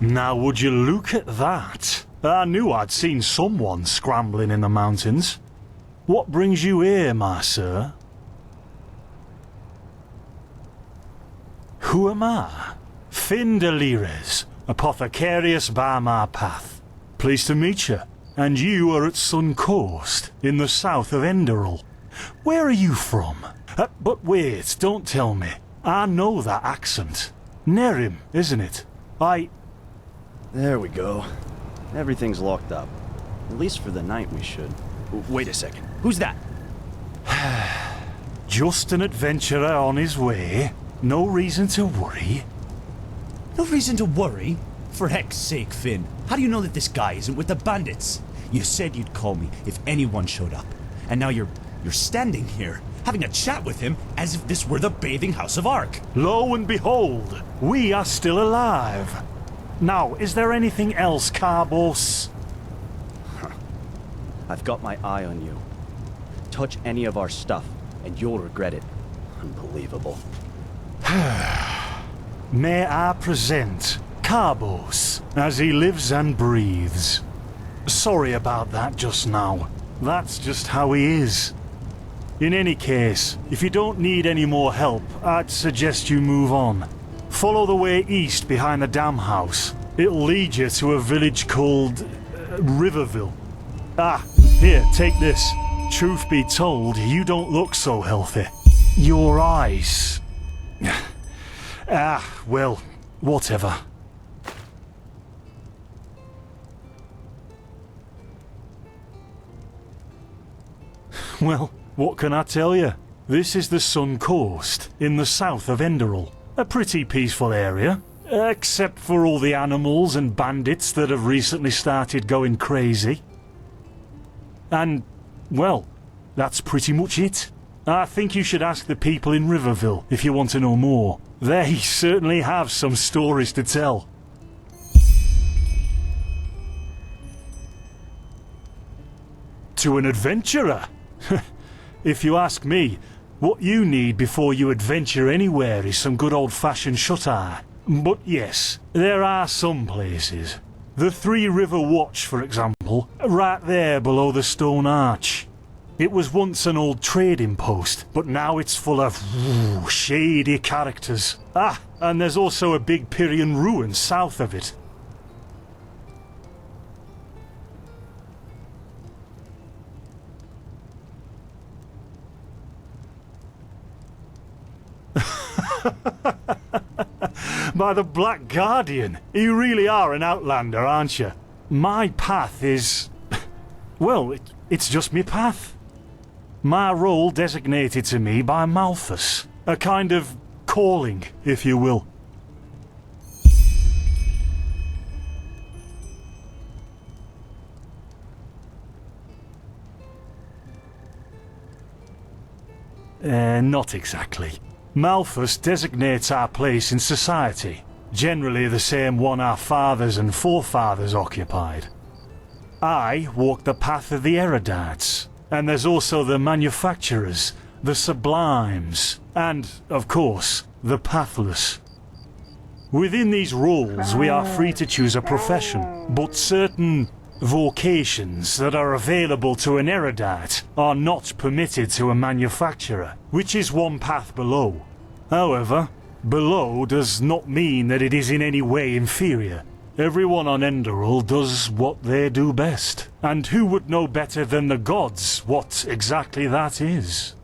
Now would you look at that? I knew I'd seen someone scrambling in the mountains. What brings you here, my sir? Who am I? Finn de Lires, apothecarius by my path. Pleased to meet you. And you are at Sun Coast, in the south of Enderal. Where are you from? But wait, don't tell me. I know that accent. Nerim, isn't it? There we go. Everything's locked up. At least for the night we should. Wait a second. Who's that? Just an adventurer on his way. No reason to worry. No reason to worry? For heck's sake, Finn. How do you know that this guy isn't with the bandits? You said you'd call me if anyone showed up. And now you're standing here, having a chat with him as if this were the bathing house of Ark. Lo and behold, we are still alive. Now, is there anything else, Carbos? I've got my eye on you. Touch any of our stuff, and you'll regret it. Unbelievable. May I present Carbos, as he lives and breathes. Sorry about that just now. That's just how he is. In any case, if you don't need any more help, I'd suggest you move on. Follow the way east behind the dam house. It'll lead you to a village called Riverville. Ah, here, take this. Truth be told, you don't look so healthy. Your eyes... well, whatever. Well, what can I tell you? This is the Sun Coast, in the south of Enderal. A pretty peaceful area, except for all the animals and bandits that have recently started going crazy. And, well, that's pretty much it. I think you should ask the people in Riverville if you want to know more. They certainly have some stories to tell. To an adventurer? If you ask me, what you need before you adventure anywhere is some good old-fashioned shut-eye. But yes, there are some places. The Three River Watch, for example, right there below the stone arch. It was once an old trading post, but now it's full of shady characters. Ah, and there's also a big Pyrian ruin south of it. By the Black Guardian, you really are an outlander, aren't you? My path is... well, it's just me path. My role designated to me by Malthus. A kind of calling, if you will. Not exactly. Malthus designates our place in society, generally the same one our fathers and forefathers occupied. I walk the path of the erudites, and there's also the manufacturers, the sublimes, and, of course, the pathless. Within these roles we are free to choose a profession, but certain vocations that are available to an erudite are not permitted to a manufacturer, which is one path below. However, below does not mean that it is in any way inferior. Everyone on Enderal does what they do best, and who would know better than the gods what exactly that is?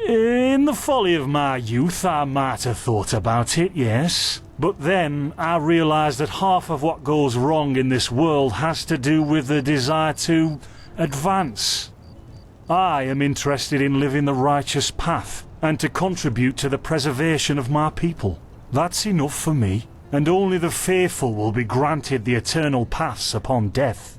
In the folly of my youth, I might have thought about it, yes. But then I realised that half of what goes wrong in this world has to do with the desire to advance. I am interested in living the righteous path and to contribute to the preservation of my people. That's enough for me, and only the faithful will be granted the eternal paths upon death.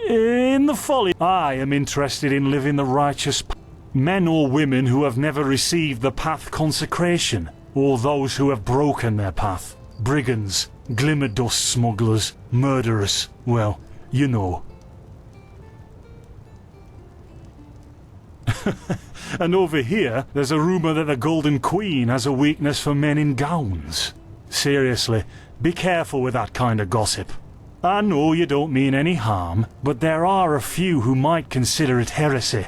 In the folly, I am interested in living the righteous path. Men or women who have never received the path consecration, or those who have broken their path. Brigands, glimmer dust smugglers, murderers, well, you know. And over here, there's a rumour that the Golden Queen has a weakness for men in gowns. Seriously, be careful with that kind of gossip. I know you don't mean any harm, but there are a few who might consider it heresy.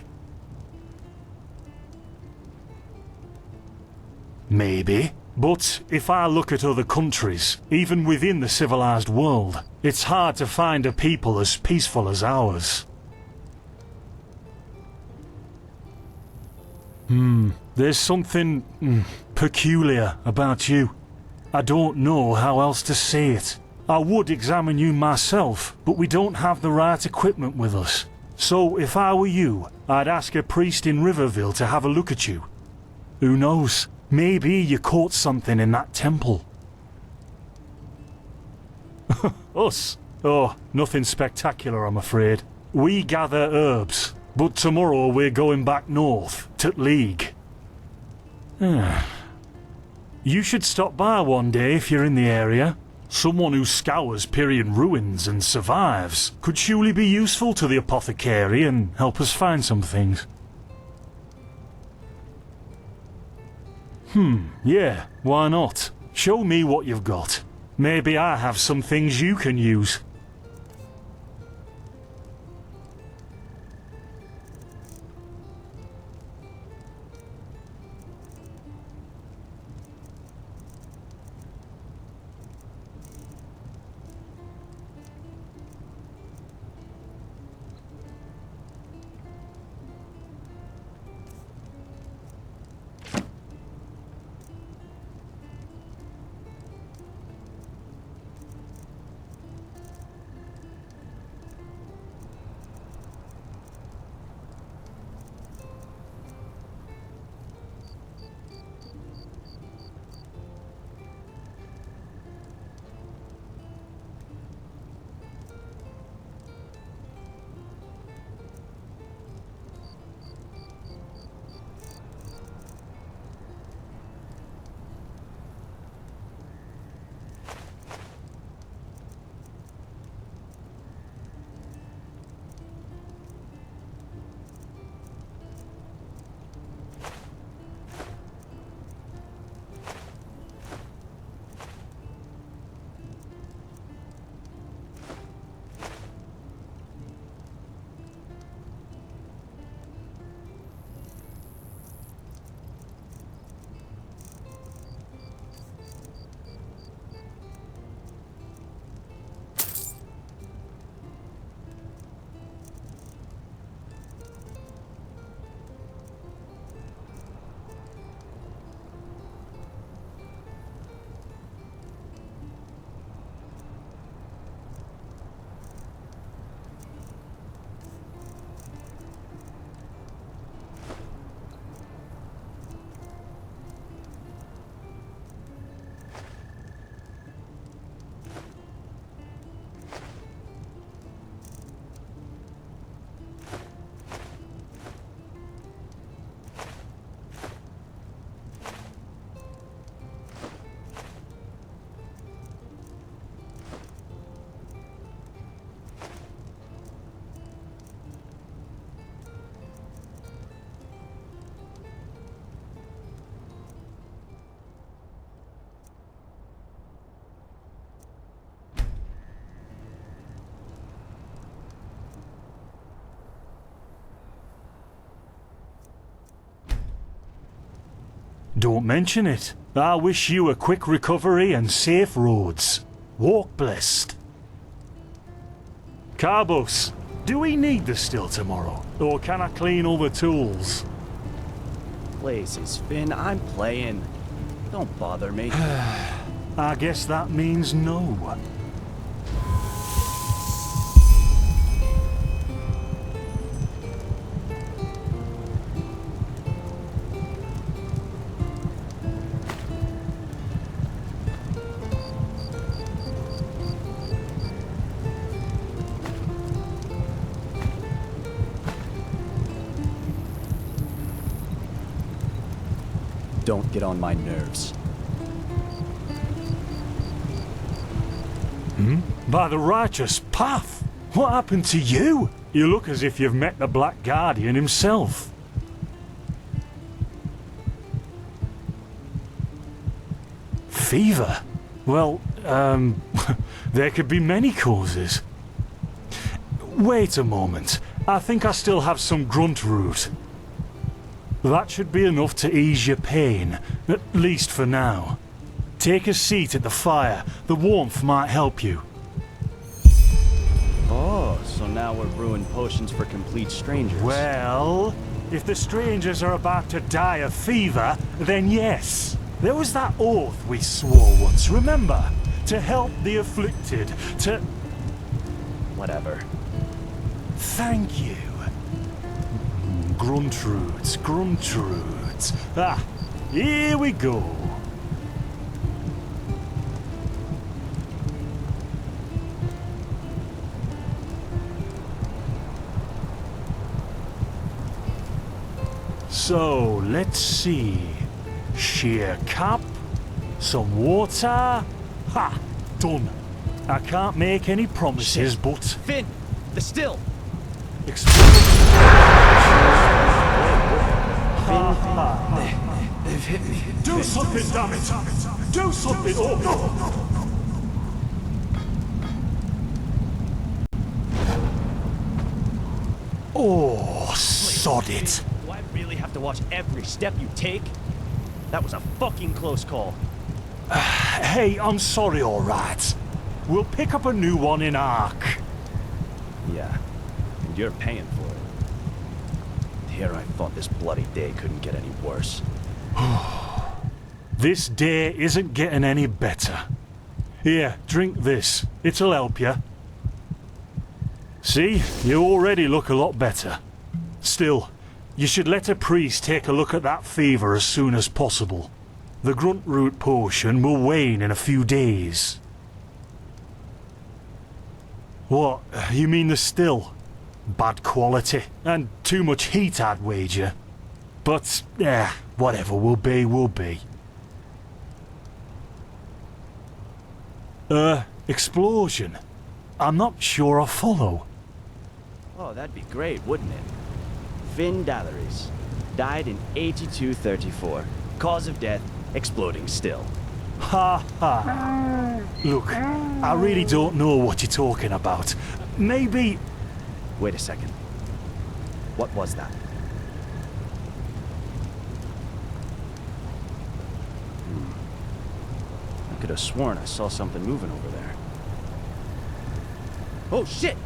Maybe, but if I look at other countries, even within the civilized world, it's hard to find a people as peaceful as ours. There's something peculiar about you. I don't know how else to say it. I would examine you myself, but we don't have the right equipment with us. So if I were you, I'd ask a priest in Riverville to have a look at you. Who knows? Maybe you caught something in that temple. Us? Oh, nothing spectacular, I'm afraid. We gather herbs, but tomorrow we're going back north, to League. You should stop by one day if you're in the area. Someone who scours Pyrian ruins and survives could surely be useful to the apothecary and help us find some things. Yeah, why not? Show me what you've got. Maybe I have some things you can use. Don't mention it. I wish you a quick recovery and safe roads. Walk blessed. Carbos, do we need the still tomorrow? Or can I clean all the tools? Places, Finn, I'm playing. Don't bother me. I guess that means no. Don't get on my nerves. By the righteous path! What happened to you? You look as if you've met the Black Guardian himself. Fever? Well, there could be many causes. Wait a moment. I think I still have some grunt root. That should be enough to ease your pain, at least for now. Take a seat at the fire. The warmth might help you. Oh, so now we're brewing potions for complete strangers. Well, if the strangers are about to die of fever, then yes. There was that oath we swore once, remember? To help the afflicted, to... Whatever. Thank you. Gruntroods, Gruntroods. Ah, here we go. So, let's see. Sheer cap, some water. Ha! Done. I can't make any promises, but... Finn! The still! They've hit me. Do something, damn it! Do something! Oh, no! Oh, sod it! Do I really have to watch every step you take? That was a fucking close call. Hey, I'm sorry, alright. We'll pick up a new one in Ark. Yeah, and you're paying for it. Here I thought this bloody day couldn't get any worse. This day isn't getting any better. Here, drink this. It'll help you. See, you already look a lot better. Still, you should let a priest take a look at that fever as soon as possible. The grunt root potion will wane in a few days. What, you mean the still? Bad quality, and too much heat, I'd wager. But, whatever will be, will be. Explosion? I'm not sure I follow. Oh, that'd be great, wouldn't it? Finn Dalleries. Died in 8234. Cause of death, exploding still. Ha ha. Look, I really don't know what you're talking about. Maybe... Wait a second. What was that? I could have sworn I saw something moving over there. Oh, shit!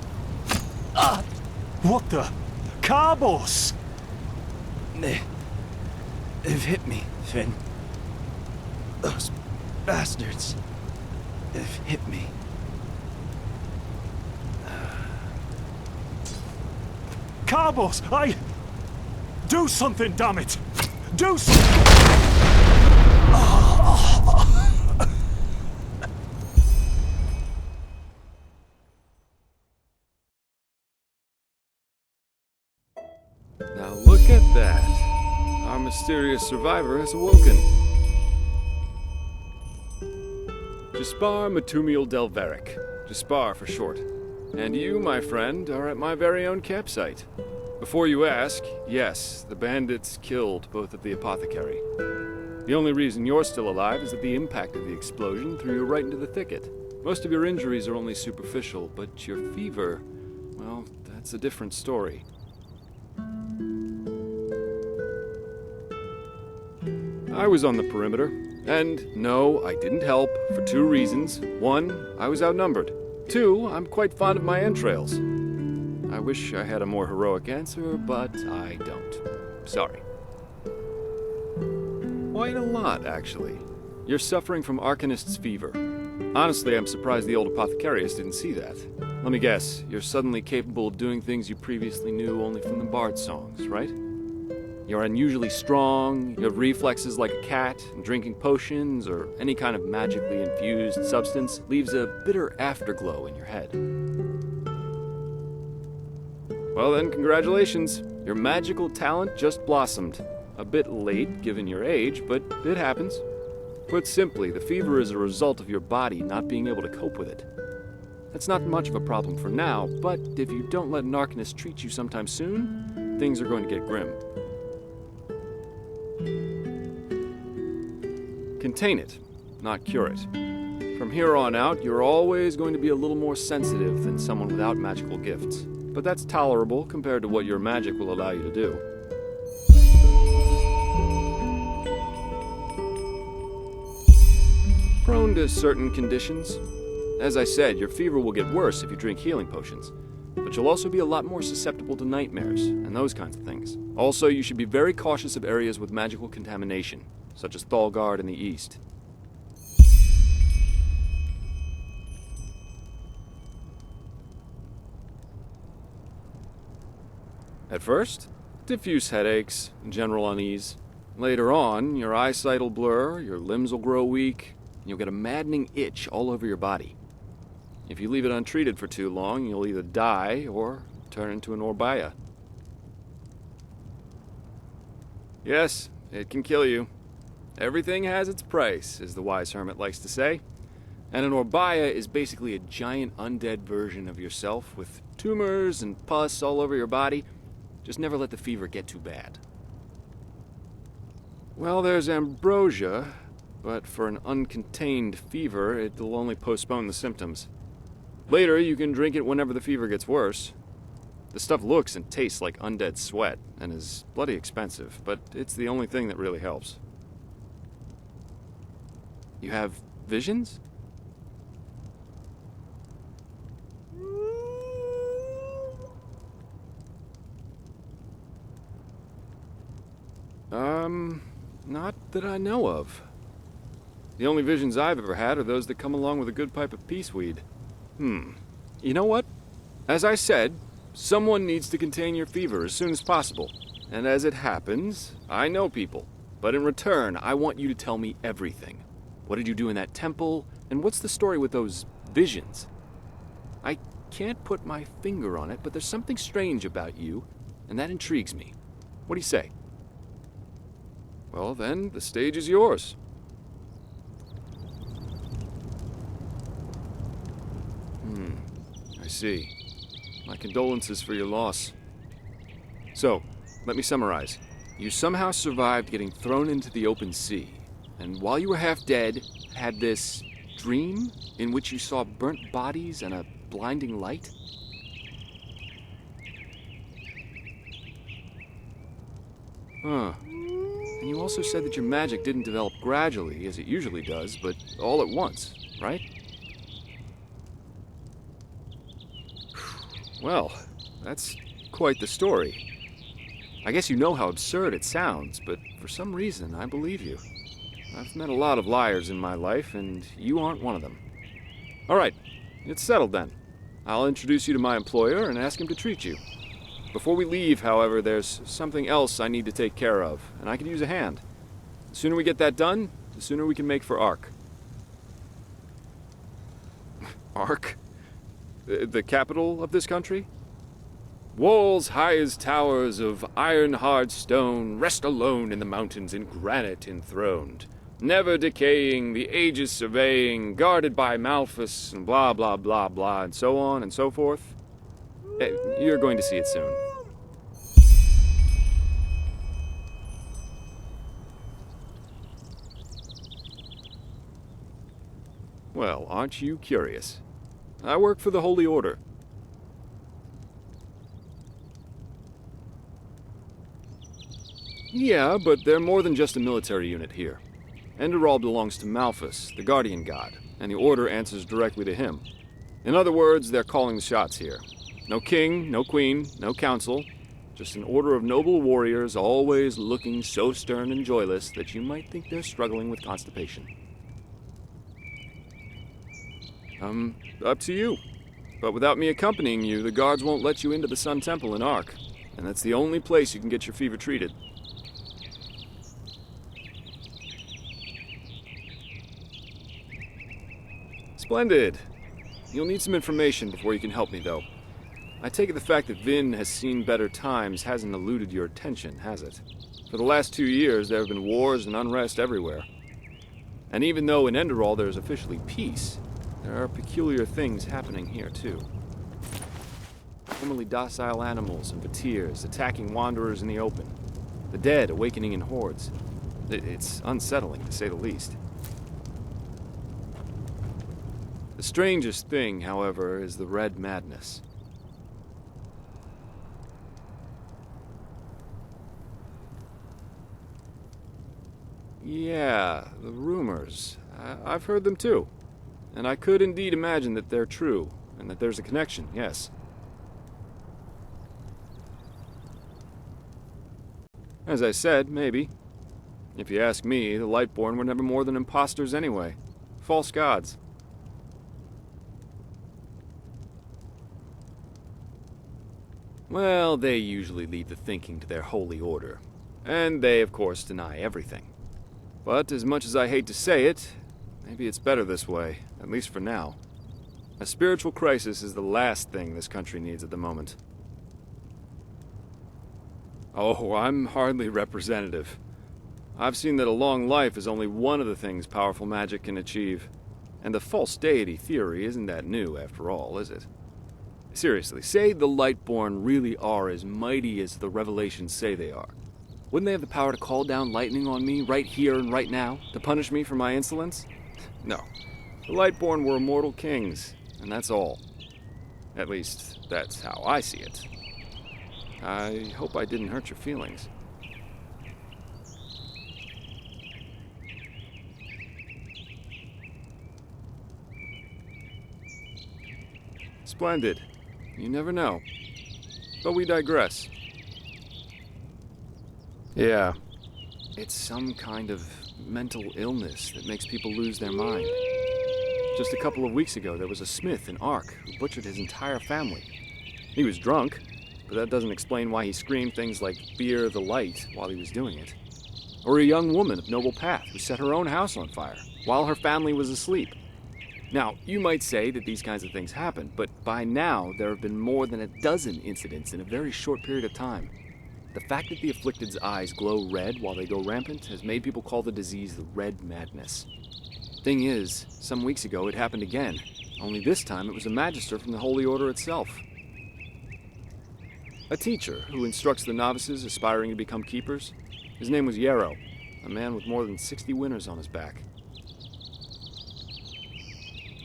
What the? Carbos! They've hit me, Finn. Those bastards. They've hit me. Carbos, do something, damn it! Do something! Now look at that. Our mysterious survivor has awoken. ДЖЕСПАR Matumiel Delveric. ДЖЕСПАR for short. And you, my friend, are at my very own campsite. Before you ask, yes, the bandits killed both of the apothecary. The only reason you're still alive is that the impact of the explosion threw you right into the thicket. Most of your injuries are only superficial, but your fever, well, that's a different story. I was on the perimeter, and no, I didn't help, for two reasons. One, I was outnumbered. Two, I'm quite fond of my entrails. I wish I had a more heroic answer, but I don't. Sorry. Quite a lot, actually. You're suffering from Arcanist's fever. Honestly, I'm surprised the old apothecarius didn't see that. Let me guess, you're suddenly capable of doing things you previously knew only from the bard songs, right? You're unusually strong, you have reflexes like a cat, and drinking potions or any kind of magically infused substance leaves a bitter afterglow in your head. Well then, congratulations. Your magical talent just blossomed. A bit late, given your age, but it happens. Put simply, the fever is a result of your body not being able to cope with it. That's not much of a problem for now, but if you don't let an Arcanist treat you sometime soon, things are going to get grim. Contain it, not cure it. From here on out, you're always going to be a little more sensitive than someone without magical gifts. But that's tolerable compared to what your magic will allow you to do. Prone to certain conditions. As I said, your fever will get worse if you drink healing potions. But you'll also be a lot more susceptible to nightmares and those kinds of things. Also, you should be very cautious of areas with magical contamination, such as Thalgard in the east. At first, diffuse headaches, general unease. Later on, your eyesight will blur, your limbs will grow weak, and you'll get a maddening itch all over your body. If you leave it untreated for too long, you'll either die or turn into an Orbaya. Yes, it can kill you. Everything has its price, as the wise hermit likes to say. And an Orbaya is basically a giant undead version of yourself with tumors and pus all over your body. Just never let the fever get too bad. Well, there's ambrosia, but for an uncontained fever, it'll only postpone the symptoms. Later, you can drink it whenever the fever gets worse. The stuff looks and tastes like undead sweat, and is bloody expensive, but it's the only thing that really helps. You have visions? Not that I know of. The only visions I've ever had are those that come along with a good pipe of peaceweed. You know what? As I said, someone needs to contain your fever as soon as possible. And as it happens, I know people. But in return, I want you to tell me everything. What did you do in that temple? And what's the story with those visions? I can't put my finger on it, but there's something strange about you, and that intrigues me. What do you say? Well, then, the stage is yours. I see. My condolences for your loss. So, let me summarize. You somehow survived getting thrown into the open sea, and while you were half dead, had this dream in which you saw burnt bodies and a blinding light? Huh. And you also said that your magic didn't develop gradually, as it usually does, but all at once, right? Well, that's quite the story. I guess you know how absurd it sounds, but for some reason, I believe you. I've met a lot of liars in my life, and you aren't one of them. All right, it's settled then. I'll introduce you to my employer and ask him to treat you. Before we leave, however, there's something else I need to take care of, and I could use a hand. The sooner we get that done, the sooner we can make for Ark. Ark? The capital of this country? Walls high as towers of iron-hard stone rest alone in the mountains in granite enthroned, never decaying, the ages surveying, guarded by Malphus, and blah, blah, blah, blah, and so on and so forth. You're going to see it soon. Well, aren't you curious? I work for the Holy Order. Yeah, but they're more than just a military unit here. Enderal belongs to Malphus, the guardian god, and the Order answers directly to him. In other words, they're calling the shots here. No king, no queen, no council. Just an order of noble warriors, always looking so stern and joyless that you might think they're struggling with constipation. Up to you. But without me accompanying you, the guards won't let you into the Sun Temple in Ark. And that's the only place you can get your fever treated. Splendid. You'll need some information before you can help me, though. I take it the fact that Vin has seen better times hasn't eluded your attention, has it? For the last 2 years, there have been wars and unrest everywhere. And even though in Enderal there is officially peace, there are peculiar things happening here, too. Formerly docile animals and Vatirs attacking wanderers in the open. The dead awakening in hordes. It's unsettling, to say the least. The strangest thing, however, is the Red Madness. Yeah, the rumors. I've heard them too. And I could indeed imagine that they're true, and that there's a connection, yes. As I said, maybe. If you ask me, the Lightborn were never more than imposters anyway. False gods. Well, they usually leave the thinking to their holy order. And they, of course, deny everything. But as much as I hate to say it, maybe it's better this way, at least for now. A spiritual crisis is the last thing this country needs at the moment. Oh, I'm hardly representative. I've seen that a long life is only one of the things powerful magic can achieve. And the false deity theory isn't that new, after all, is it? Seriously, say the Lightborn really are as mighty as the revelations say they are. Wouldn't they have the power to call down lightning on me right here and right now, to punish me for my insolence? No. The Lightborn were immortal kings, and that's all. At least, that's how I see it. I hope I didn't hurt your feelings. Splendid. You never know. But we digress. Yeah. It's some kind of mental illness that makes people lose their mind. Just a couple of weeks ago, there was a smith in Ark who butchered his entire family. He was drunk, but that doesn't explain why he screamed things like "Fear the light" while he was doing it. Or a young woman of noble path who set her own house on fire while her family was asleep. Now, you might say that these kinds of things happen, but by now there have been more than a dozen incidents in a very short period of time. The fact that the afflicted's eyes glow red while they go rampant has made people call the disease the Red Madness. Thing is, some weeks ago it happened again, only this time it was a magister from the Holy Order itself. A teacher who instructs the novices aspiring to become keepers. His name was Yarrow, a man with more than 60 winners on his back.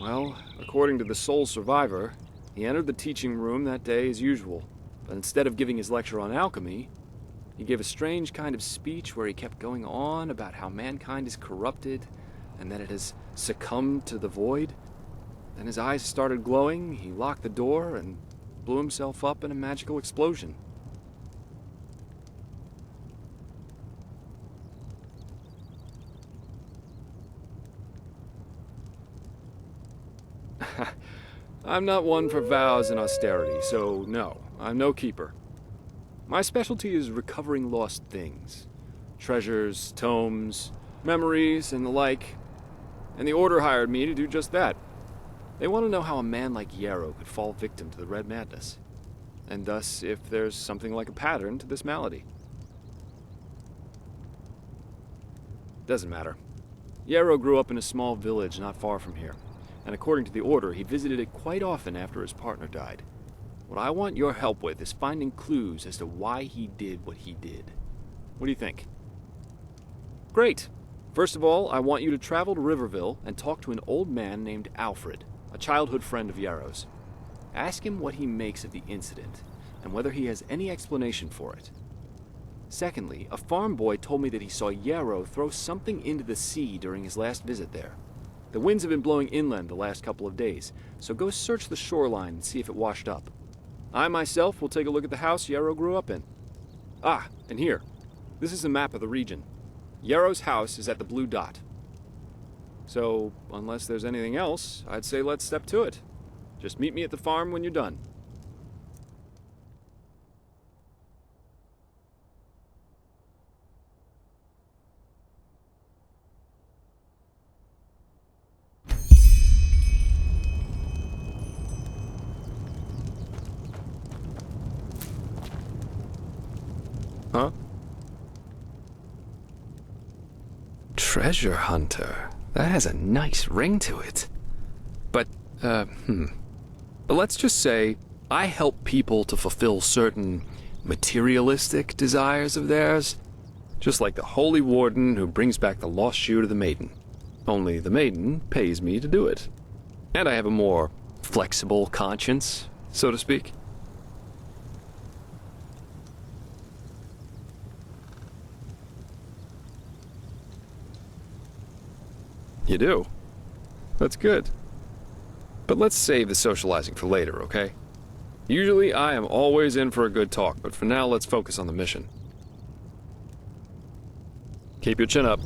Well, according to the sole survivor, he entered the teaching room that day as usual, but instead of giving his lecture on alchemy, he gave a strange kind of speech where he kept going on about how mankind is corrupted and that it has succumbed to the void. Then his eyes started glowing, he locked the door, and blew himself up in a magical explosion. I'm not one for vows and austerity, so no, I'm no keeper. My specialty is recovering lost things. Treasures, tomes, memories, and the like. And the Order hired me to do just that. They want to know how a man like Yarrow could fall victim to the Red Madness, and thus if there's something like a pattern to this malady. Doesn't matter. Yarrow grew up in a small village not far from here, and according to the Order, he visited it quite often after his partner died. What I want your help with is finding clues as to why he did what he did. What do you think? Great! First of all, I want you to travel to Riverville and talk to an old man named Alfred, a childhood friend of Yarrow's. Ask him what he makes of the incident, and whether he has any explanation for it. Secondly, a farm boy told me that he saw Yarrow throw something into the sea during his last visit there. The winds have been blowing inland the last couple of days, so go search the shoreline and see if it washed up. I myself will take a look at the house Yarrow grew up in. Ah, and here. This is a map of the region. Yarrow's house is at the blue dot. So, unless there's anything else, I'd say let's step to it. Just meet me at the farm when you're done. Huh? Treasure hunter. That has a nice ring to it. But, let's just say I help people to fulfill certain materialistic desires of theirs, just like the Holy Warden who brings back the lost shoe to the maiden. Only the maiden pays me to do it. And I have a more flexible conscience, so to speak. You do? That's good. But let's save the socializing for later, okay? Usually I am always in for a good talk, but for now let's focus on the mission. Keep your chin up.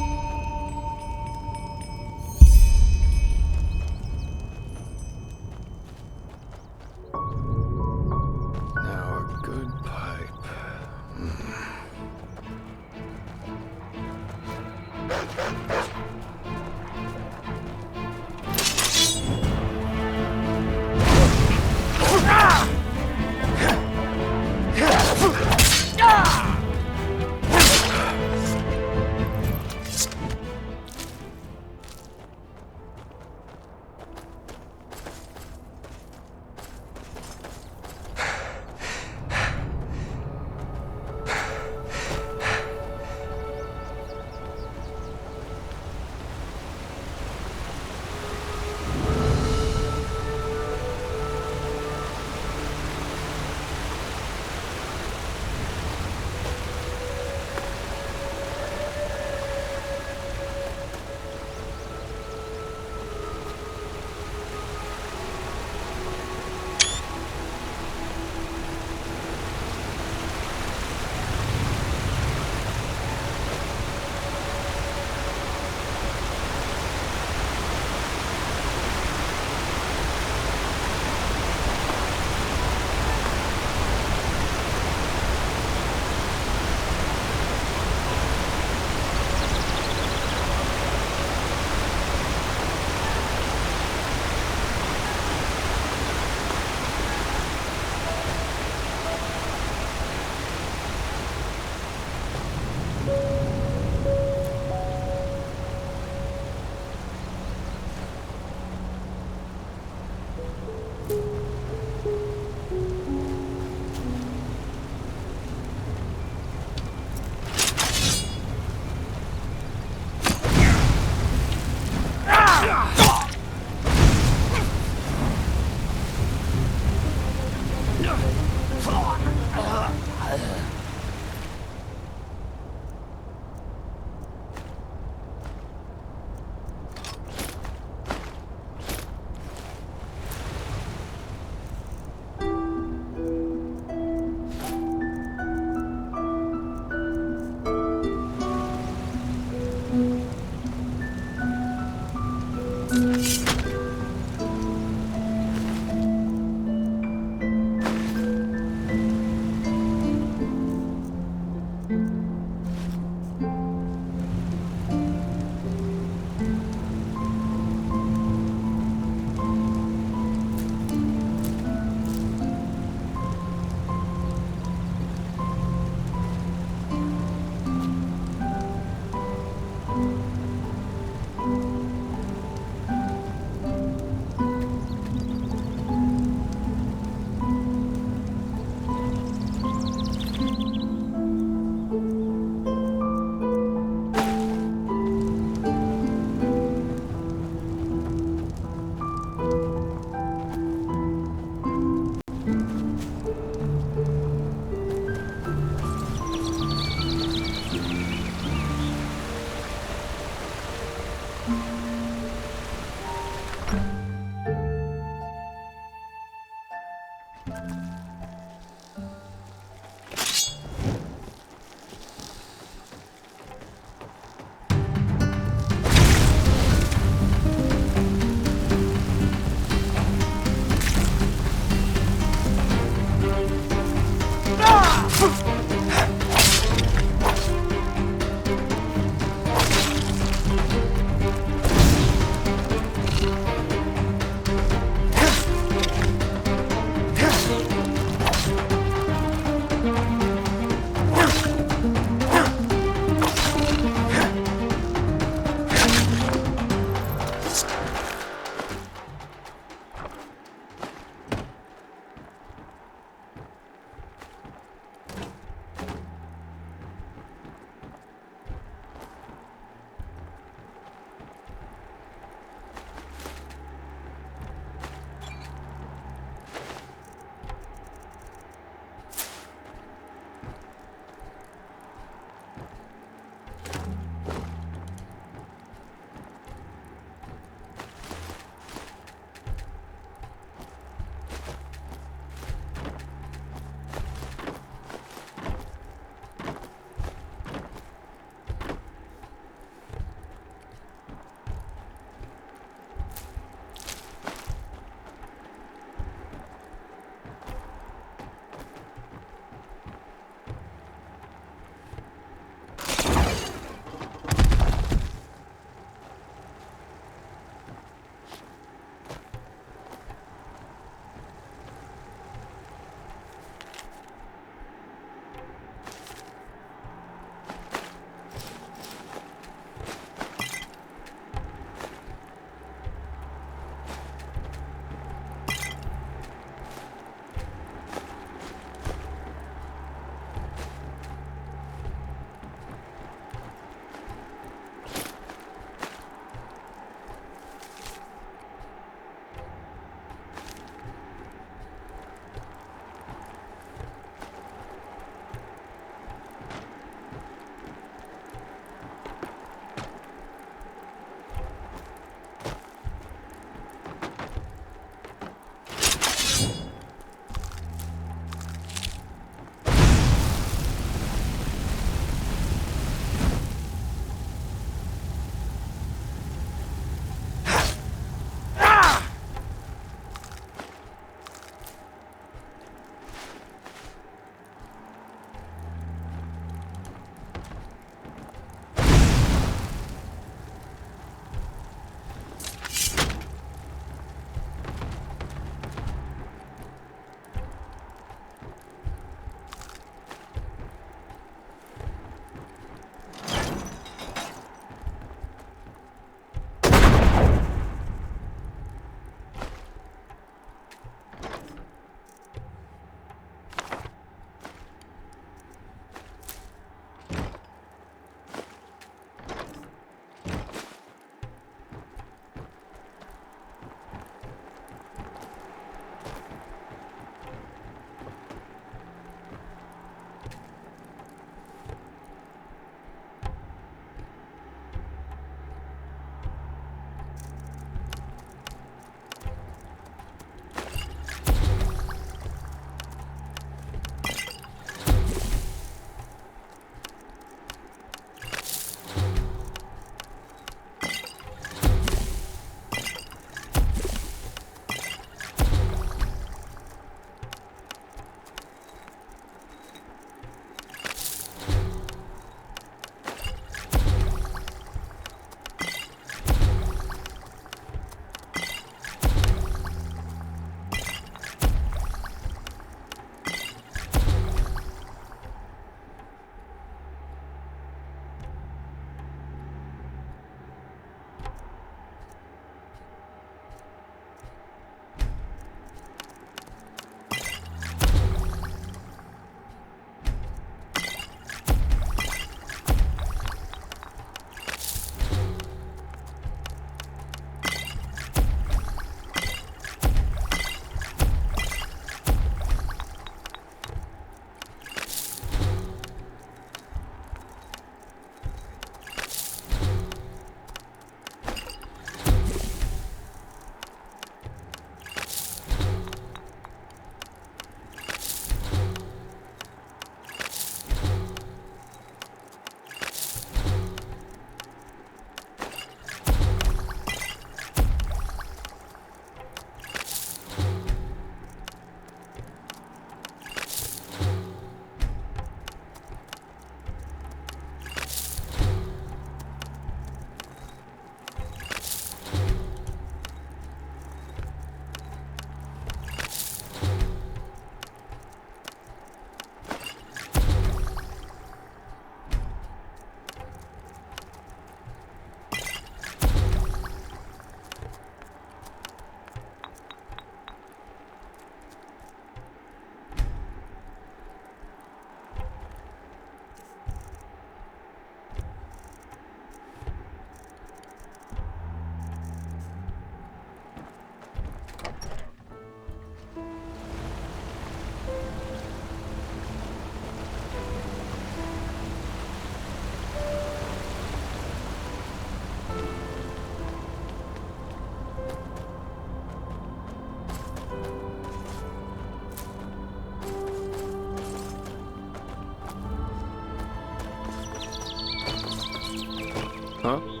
Huh?